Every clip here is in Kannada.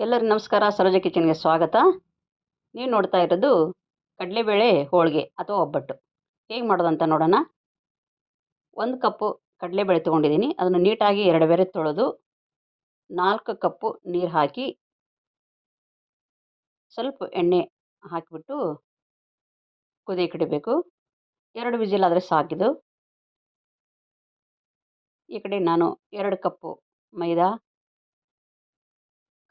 ಎಲ್ಲರಿಗೂ ನಮಸ್ಕಾರ. ಸರೋಜ ಕಿಚನ್ಗೆ ಸ್ವಾಗತ. ನೀವು ನೋಡ್ತಾ ಇರೋದು ಕಡಲೆಬೇಳೆ ಹೋಳಿಗೆ ಅಥವಾ ಒಬ್ಬಟ್ಟು ಹೇಗೆ ಮಾಡೋದಂತ ನೋಡೋಣ. 1 ಕಪ್ಪು ಕಡಲೆಬೇಳೆ ತೊಗೊಂಡಿದ್ದೀನಿ. ಅದನ್ನು ನೀಟಾಗಿ 2 ಬೇರೆ ತೊಳೆದು 4 ಕಪ್ಪು ನೀರು ಹಾಕಿ ಸ್ವಲ್ಪ ಎಣ್ಣೆ ಹಾಕಿಬಿಟ್ಟು ಕುದಿಯಕ್ಕಿಡಬೇಕು. 2 ವಿಜಿಲ್ ಆದರೆ ಸಾಕಿದು. ಈ ಕಡೆ ನಾನು 2 ಕಪ್ಪು ಮೈದಾ,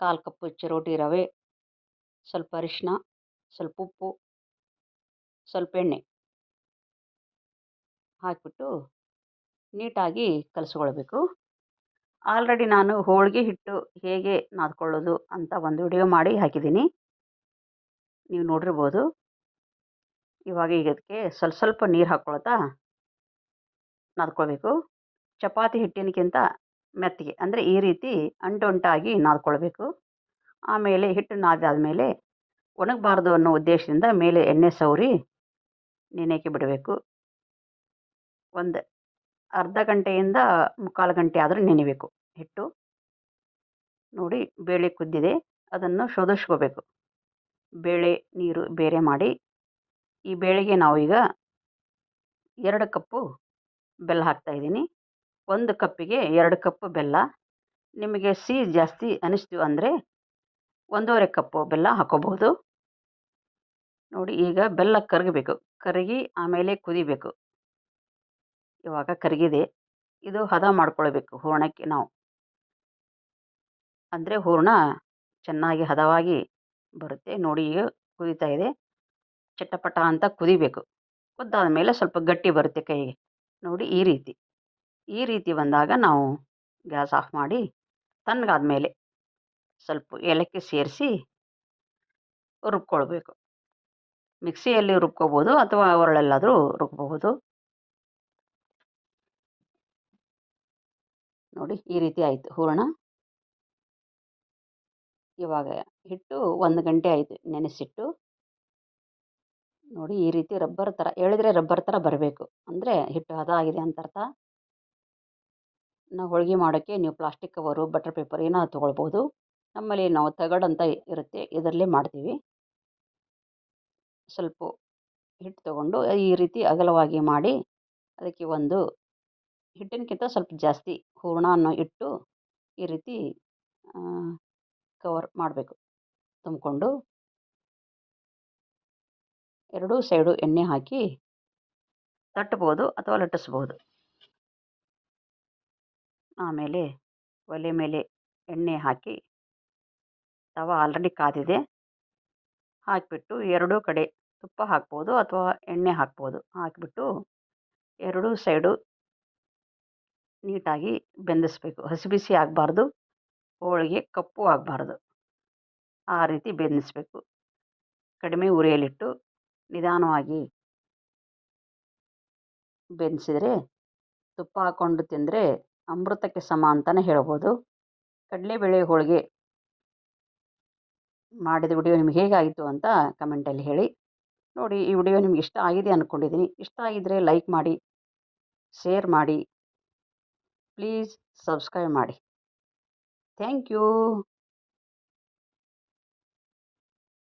1/4 ಕಪ್ಪು ಚಿರೋಟಿ ರವೆ, ಸ್ವಲ್ಪ ಅರಿಶಿನ, ಸ್ವಲ್ಪ ಉಪ್ಪು, ಸ್ವಲ್ಪ ಎಣ್ಣೆ ಹಾಕಿಬಿಟ್ಟು ನೀಟಾಗಿ ಕಲಸ್ಕೊಳ್ಬೇಕು. ಆಲ್ರೆಡಿ ನಾನು ಹೋಳಿಗೆ ಹಿಟ್ಟು ಹೇಗೆ ನಾದ್ಕೊಳ್ಳೋದು ಅಂತ ಒಂದು ವಿಡಿಯೋ ಮಾಡಿ ಹಾಕಿದ್ದೀನಿ, ನೀವು ನೋಡಿರ್ಬೋದು. ಇವಾಗ ಇದಕ್ಕೆ ಸ್ವಲ್ಪ ನೀರು ಹಾಕ್ಕೊಳ್ತಾ ನಾದ್ಕೊಳ್ಬೇಕು. ಚಪಾತಿ ಹಿಟ್ಟಿನಕ್ಕಿಂತ ಮೆತ್ತಗೆ ಅಂದರೆ ಈ ರೀತಿ ಅಂಟುಂಟಾಗಿ ನಾದ್ಕೊಳ್ಬೇಕು. ಆಮೇಲೆ ಹಿಟ್ಟು ನಾದಾದಮೇಲೆ ಒಣಗಬಾರ್ದು ಅನ್ನೋ ಉದ್ದೇಶದಿಂದ ಮೇಲೆ ಎಣ್ಣೆ ಸವರಿ ನೆನೆಯಕ್ಕೆ ಬಿಡಬೇಕು. ಒಂದು ಅರ್ಧ ಗಂಟೆಯಿಂದ 3/4 ಗಂಟೆ ಆದರೂ ನೆನೆಯಬೇಕು ಹಿಟ್ಟು. ನೋಡಿ, ಬೇಳೆ ಕುದ್ದಿದೆ, ಅದನ್ನು ಶೋಧಿಸ್ಕೋಬೇಕು. ಬೇಳೆ ನೀರು ಬೇರೆ ಮಾಡಿ ಈ ಬೇಳೆಗೆ ನಾವು ಈಗ 2 ಕಪ್ಪು ಬೆಲ್ಲ ಹಾಕ್ತಾಯಿದ್ದೀನಿ. 1 ಕಪ್ಪಿಗೆ 2 ಕಪ್ಪು ಬೆಲ್ಲ. ನಿಮಗೆ ಸಿಹಿ ಜಾಸ್ತಿ ಅನಿಸ್ತು ಅಂದರೆ 1.5 ಕಪ್ಪು ಬೆಲ್ಲ ಹಾಕ್ಕೋಬಹುದು. ನೋಡಿ, ಈಗ ಬೆಲ್ಲ ಕರಗಬೇಕು. ಕರಗಿ ಆಮೇಲೆ ಕುದಿಬೇಕು. ಇವಾಗ ಕರಗಿದೆ. ಇದು ಹದ ಮಾಡ್ಕೊಳ್ಬೇಕು ಹೂರಣಕ್ಕೆ ನಾವು, ಅಂದರೆ ಹೂರಣ ಚೆನ್ನಾಗಿ ಹದವಾಗಿ ಬರುತ್ತೆ. ನೋಡಿ, ಈಗ ಕುದೀತಾ ಇದೆ. ಚಟಪಟ ಅಂತ ಕುದಿಬೇಕು. ಕುದ್ದಾದ ಮೇಲೆ ಸ್ವಲ್ಪ ಗಟ್ಟಿ ಬರುತ್ತೆ ಕೈಗೆ. ನೋಡಿ, ಈ ರೀತಿ ಬಂದಾಗ ನಾವು ಗ್ಯಾಸ್ ಆಫ್ ಮಾಡಿ ತಣ್ಣಗಾದ ಮೇಲೆ ಸ್ವಲ್ಪ ಏಲಕ್ಕಿ ಸೇರಿಸಿ ರುಬ್ಕೊಳ್ಬೇಕು. ಮಿಕ್ಸಿಯಲ್ಲಿ ರುಬ್ಕೋಬೋದು ಅಥವಾ ಒರಳಲ್ಲಾದರೂ ರುಬ್ಬಹುದು. ನೋಡಿ, ಈ ರೀತಿ ಆಯಿತು ಹೂರಣ. ಇವಾಗ ಹಿಟ್ಟು 1 ಗಂಟೆ ಆಯಿತು ನೆನೆಸಿಟ್ಟು. ನೋಡಿ, ಈ ರೀತಿ ರಬ್ಬರ್ ಥರ ಎಳೆದ್ರೆ ರಬ್ಬರ್ ಥರ ಬರಬೇಕು, ಅಂದರೆ ಹಿಟ್ಟು ಹದ ಆಗಿದೆ ಅಂತ ಅರ್ಥ. ನಾವು ಹೋಳಿಗೆ ಮಾಡೋಕ್ಕೆ ನೀವು ಪ್ಲಾಸ್ಟಿಕ್ ಕವರು, ಬಟರ್ ಪೇಪರ್ ಏನಾದ್ರು ತೊಗೊಳ್ಬೋದು. ನಮ್ಮಲ್ಲಿ ನಾವು ತಗಡಂತ ಇರುತ್ತೆ, ಇದರಲ್ಲೇ ಮಾಡ್ತೀವಿ. ಸ್ವಲ್ಪ ಹಿಟ್ಟು ತೊಗೊಂಡು ಈ ರೀತಿ ಅಗಲವಾಗಿ ಮಾಡಿ ಅದಕ್ಕೆ ಒಂದು ಹಿಟ್ಟಿನಕ್ಕಿಂತ ಸ್ವಲ್ಪ ಜಾಸ್ತಿ ಹೂರಣವನ್ನು ಇಟ್ಟು ಈ ರೀತಿ ಕವರ್ ಮಾಡಬೇಕು. ತುಂಬಿಕೊಂಡು 2 ಸೈಡು ಎಣ್ಣೆ ಹಾಕಿ ತಟ್ಟಬೋದು ಅಥವಾ ಲಟ್ಟಿಸ್ಬೋದು. ಆಮೇಲೆ ಒಲೆ ಮೇಲೆ ಎಣ್ಣೆ ಹಾಕಿ, ತವ ಆಲ್ರೆಡಿ ಕಾದಿದೆ, ಹಾಕಿಬಿಟ್ಟು 2 ಕಡೆ ತುಪ್ಪ ಹಾಕ್ಬೋದು ಅಥವಾ ಎಣ್ಣೆ ಹಾಕ್ಬೋದು. ಹಾಕಿಬಿಟ್ಟು 2 ಸೈಡು ನೀಟಾಗಿ ಬೆಂದಿಸ್ಬೇಕು. ಹಸಿ ಬಿಸಿ ಆಗಬಾರ್ದು, ಹೋಳಿಗೆ ಕಪ್ಪು ಆಗಬಾರ್ದು, ಆ ರೀತಿ ಬೆಂದಿಸ್ಬೇಕು. ಕಡಿಮೆ ಉರಿಯಲ್ಲಿಟ್ಟು ನಿಧಾನವಾಗಿ ಬೆಂದಿಸಿದರೆ ತುಪ್ಪ ಹಾಕ್ಕೊಂಡು ತಿಂದರೆ ಅಮೃತಕ್ಕೆ ಸಮ ಅಂತಲೇ ಹೇಳ್ಬೋದು. ಕಡಲೆಬೇಳೆ ಹೋಳಿಗೆ ಮಾಡಿದ ವಿಡಿಯೋ ನಿಮ್ಗೆ ಹೇಗಾಯಿತು ಅಂತ ಕಮೆಂಟಲ್ಲಿ ಹೇಳಿ. ನೋಡಿ, ಈ ವಿಡಿಯೋ ನಿಮ್ಗೆ ಇಷ್ಟ ಆಗಿದೆ ಅಂದ್ಕೊಂಡಿದ್ದೀನಿ. ಇಷ್ಟ ಆಗಿದ್ದರೆ ಲೈಕ್ ಮಾಡಿ, ಶೇರ್ ಮಾಡಿ, ಪ್ಲೀಸ್ ಸಬ್ಸ್ಕ್ರೈಬ್ ಮಾಡಿ. Thank you.